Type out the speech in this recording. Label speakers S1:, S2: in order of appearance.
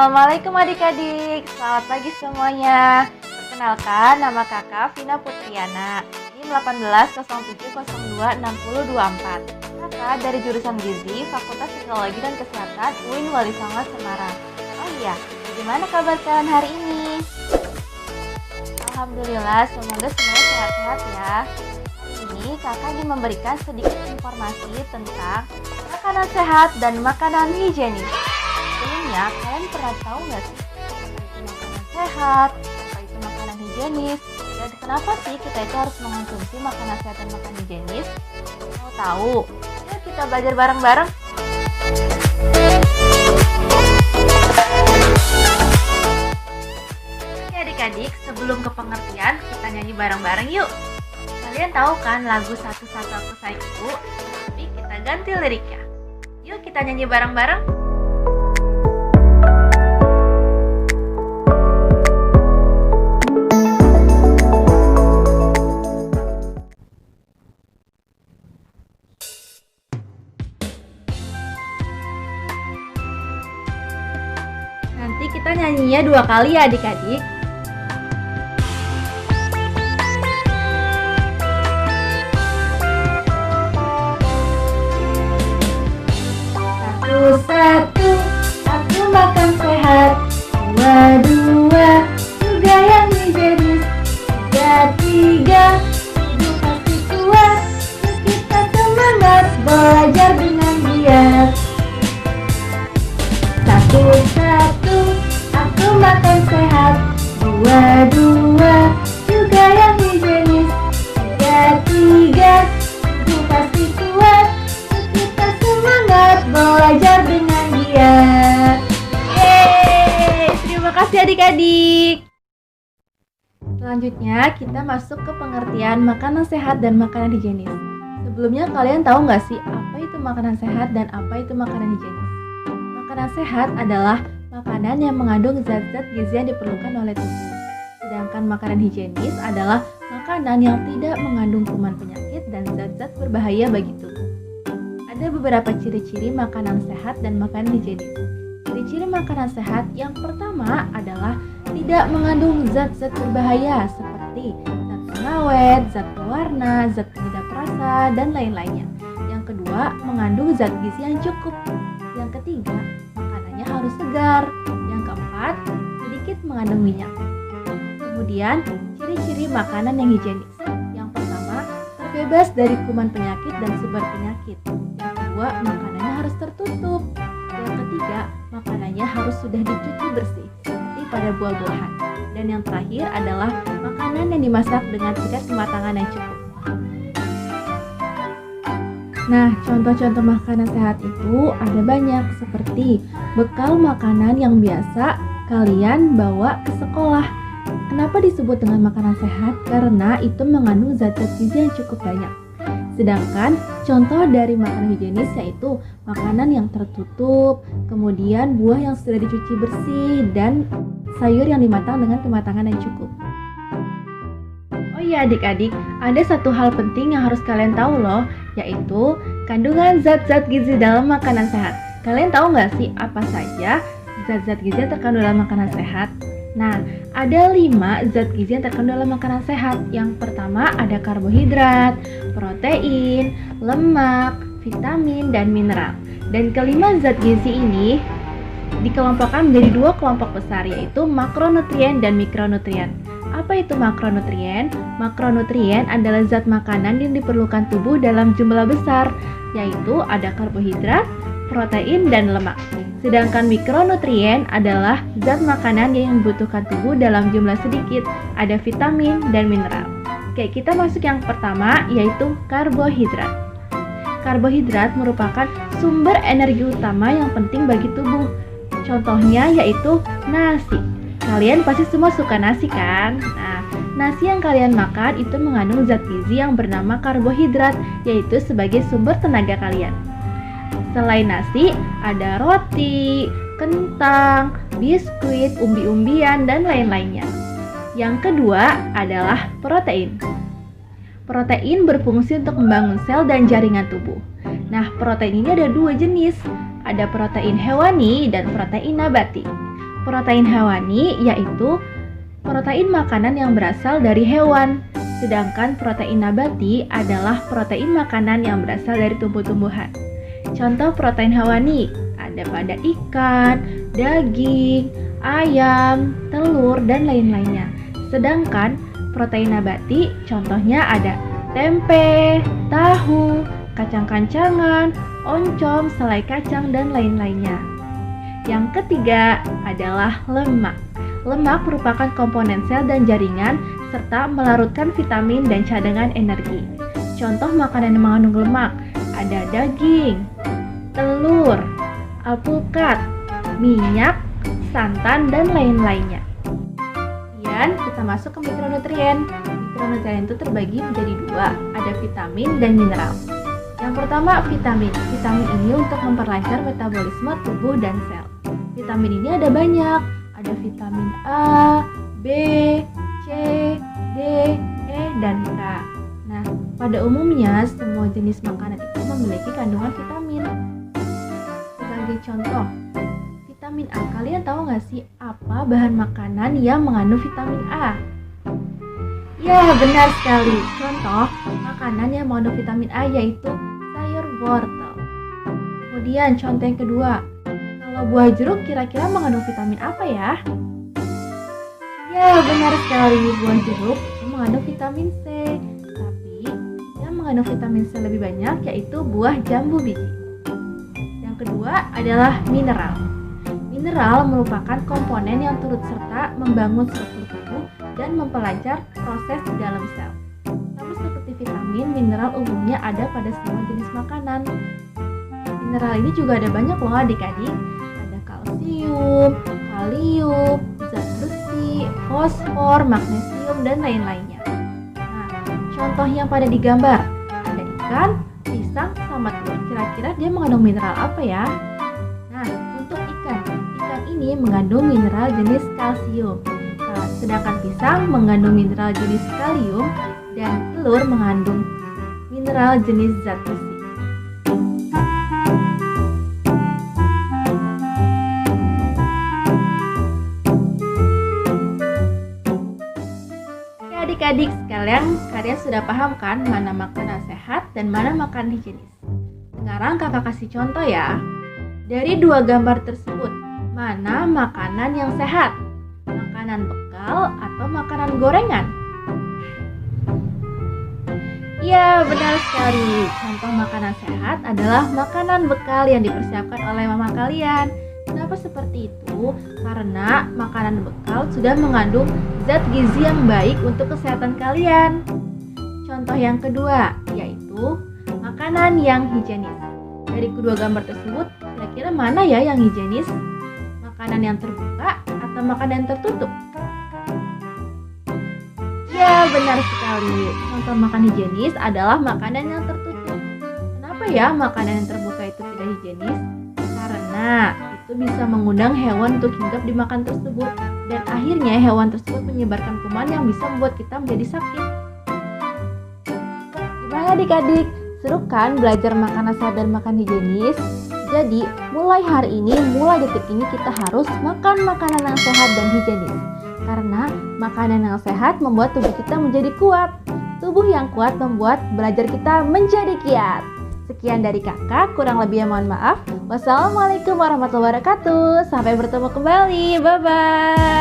S1: Assalamualaikum adik-adik, selamat pagi semuanya. Perkenalkan, nama kakak Vina Putriana, NIM 1807026024. Kakak dari jurusan Gizi, Fakultas Teknologi dan Kesehatan UIN Wali Songo Semarang. Oh iya, bagaimana kabar kalian hari ini? Alhamdulillah, semoga semuanya sehat-sehat ya. Hari ini kakak ingin memberikan sedikit informasi tentang makanan sehat dan makanan higienis. Sebelumnya, kalian pernah tahu nggak sih apa itu makanan sehat, apa itu makanan higienis, dan kenapa sih kita itu harus mengonsumsi makanan sehat dan makanan higienis? Mau tahu? Yuk kita belajar bareng-bareng. Oke adik-adik, sebelum ke pengertian, kita nyanyi bareng-bareng yuk. Kalian tahu kan lagu Satu-Satu Aku Sayangku? Tapi kita ganti liriknya. Yuk kita nyanyi bareng-bareng. Nanti kita nyanyinya 2 kali ya adik-adik. Satu-satu aku makan sehat, dua-dua juga yang higienis, tiga-tiga tubuh pasti kuat, kita semangat belajar dengan giat. Satu-satu aku makan sehat, dua-dua juga yang higienis, tiga-tiga tubuh pasti kuat, kita semangat belajar dengan giat. Yeay, terima kasih adik-adik. Selanjutnya kita masuk ke pengertian makanan sehat dan makanan higienis. Sebelumnya kalian tahu nggak sih apa itu makanan sehat dan apa itu makanan higienis? Makanan sehat adalah makanan yang mengandung zat-zat gizi yang diperlukan oleh tubuh. Sedangkan makanan higienis adalah makanan yang tidak mengandung kuman penyakit dan zat-zat berbahaya bagi tubuh. Ada beberapa ciri-ciri makanan sehat dan makanan higienis. Ciri-ciri makanan sehat yang pertama adalah tidak mengandung zat-zat berbahaya seperti zat pengawet, zat pewarna, zat penyedap rasa, dan lain-lainnya. Yang kedua, mengandung zat gizi yang cukup. Yang ketiga, makanannya harus segar. Yang keempat, sedikit mengandung minyak. Kemudian, ciri-ciri makanan yang higienis. Yang pertama, terbebas dari kuman penyakit dan sumber penyakit. Yang kedua, makanannya harus tertutup. Yang ketiga, makanannya harus sudah dicuci bersih, seperti pada buah-buahan. Dan yang terakhir adalah makanan yang dimasak dengan tingkat kematangan yang cukup. Nah, contoh-contoh makanan sehat itu ada banyak, seperti bekal makanan yang biasa kalian bawa ke sekolah. Kenapa disebut dengan makanan sehat? Karena itu mengandung zat-zat gizi yang cukup banyak. Sedangkan contoh dari makanan higienis yaitu makanan yang tertutup, kemudian buah yang sudah dicuci bersih, dan sayur yang dimatang dengan kematangan yang cukup. Oh iya adik-adik, ada satu hal penting yang harus kalian tahu loh, yaitu kandungan zat-zat gizi dalam makanan sehat. Kalian tahu nggak sih apa saja zat-zat gizi yang terkandung dalam makanan sehat? Nah, ada 5 zat gizi yang terkandung dalam makanan sehat. Yang pertama ada karbohidrat, protein, lemak, vitamin, dan mineral. Dan kelima zat gizi ini dikelompokkan menjadi 2 kelompok besar, yaitu makronutrien dan mikronutrien. Apa itu makronutrien? Makronutrien adalah zat makanan yang diperlukan tubuh dalam jumlah besar, yaitu ada karbohidrat, protein, dan lemak. Sedangkan mikronutrien adalah zat makanan yang dibutuhkan tubuh dalam jumlah sedikit, ada vitamin dan mineral. Oke, kita masuk yang pertama, yaitu karbohidrat. Karbohidrat merupakan sumber energi utama yang penting bagi tubuh. Contohnya yaitu nasi. Kalian pasti semua suka nasi kan? Nah, nasi yang kalian makan itu mengandung zat gizi yang bernama karbohidrat, yaitu sebagai sumber tenaga kalian. Selain nasi, ada roti, kentang, biskuit, umbi-umbian, dan lain-lainnya. Yang kedua adalah protein. Protein berfungsi untuk membangun sel dan jaringan tubuh. Nah, protein ini ada 2 jenis. Ada protein hewani dan protein nabati. Protein hewani yaitu protein makanan yang berasal dari hewan. Sedangkan protein nabati adalah protein makanan yang berasal dari tumbuh-tumbuhan. Contoh protein hewani ada pada ikan, daging, ayam, telur, dan lain-lainnya. Sedangkan protein nabati contohnya ada tempe, tahu, kacang-kacangan, oncom, selai kacang, dan lain-lainnya. Yang ketiga adalah lemak. Lemak merupakan komponen sel dan jaringan serta melarutkan vitamin dan cadangan energi. Contoh makanan yang mengandung lemak ada daging, telur, alpukat, minyak, santan, dan lain-lainnya. Kemudian kita masuk ke mikronutrien. Mikronutrien itu terbagi menjadi dua, ada vitamin dan mineral. Yang pertama vitamin. Vitamin ini untuk memperlancar metabolisme tubuh dan sel. Vitamin ini ada banyak, ada vitamin A, B, C, D, E, dan K. Nah, pada umumnya semua jenis makanan itu memiliki kandungan vitamin. Sebagai contoh, vitamin A, kalian tahu nggak sih apa bahan makanan yang mengandung vitamin A? Ya, benar sekali. Contoh makanan yang mengandung vitamin A yaitu sayur wortel. Kemudian contoh yang kedua, kalau buah jeruk kira-kira mengandung vitamin apa ya? Ya, benar sekali, buah jeruk itu mengandung vitamin C. Tapi yang mengandung vitamin C lebih banyak yaitu buah jambu biji. Yang kedua adalah mineral. Mineral merupakan komponen yang turut serta membangun struktur tubuh dan memperlancar proses di dalam sel. Sama seperti vitamin, mineral umumnya ada pada semua jenis makanan. Mineral ini juga ada banyak loh adik-adik. Ada kalsium, kalium, zat besi, fosfor, magnesium, dan lain-lainnya. Nah, contoh yang pada di gambar ada ikan, pisang, sama telur. Kira-kira dia mengandung mineral apa ya? Nah, untuk ikan ini mengandung mineral jenis kalsium. Sedangkan pisang mengandung mineral jenis kalium dan telur mengandung mineral jenis zat besi. Oke adik-adik sekalian, kalian sudah paham kan mana makanan sehat dan mana makanan higienis? Sekarang kakak kasih contoh ya. Dari dua gambar tersebut, mana makanan yang sehat? Makanan bekal atau makanan gorengan? Ya, benar sekali. Contoh makanan sehat adalah makanan bekal yang dipersiapkan oleh mama kalian. Kenapa seperti itu? Karena makanan bekal sudah mengandung zat gizi yang baik untuk kesehatan kalian. Contoh yang kedua, yaitu makanan yang higienis. Dari kedua gambar tersebut, kira-kira mana ya yang higienis? Makanan yang terbuka atau makanan yang tertutup? Ya, benar sekali. Contoh makan higienis adalah makanan yang tertutup. Kenapa ya makanan yang terbuka itu tidak higienis? Karena itu bisa mengundang hewan untuk hinggap di makan tersebut, dan akhirnya hewan tersebut menyebarkan kuman yang bisa membuat kita menjadi sakit. Gimana adik-adik? Seru kan belajar makanan sehat dan makan higienis? Jadi, mulai hari ini, mulai detik ini kita harus makan makanan yang sehat dan higienis. Karena makanan yang sehat membuat tubuh kita menjadi kuat. Tubuh yang kuat membuat belajar kita menjadi kiat. Sekian dari kakak, kurang lebihnya mohon maaf. Wassalamualaikum warahmatullahi wabarakatuh. Sampai bertemu kembali. Bye-bye.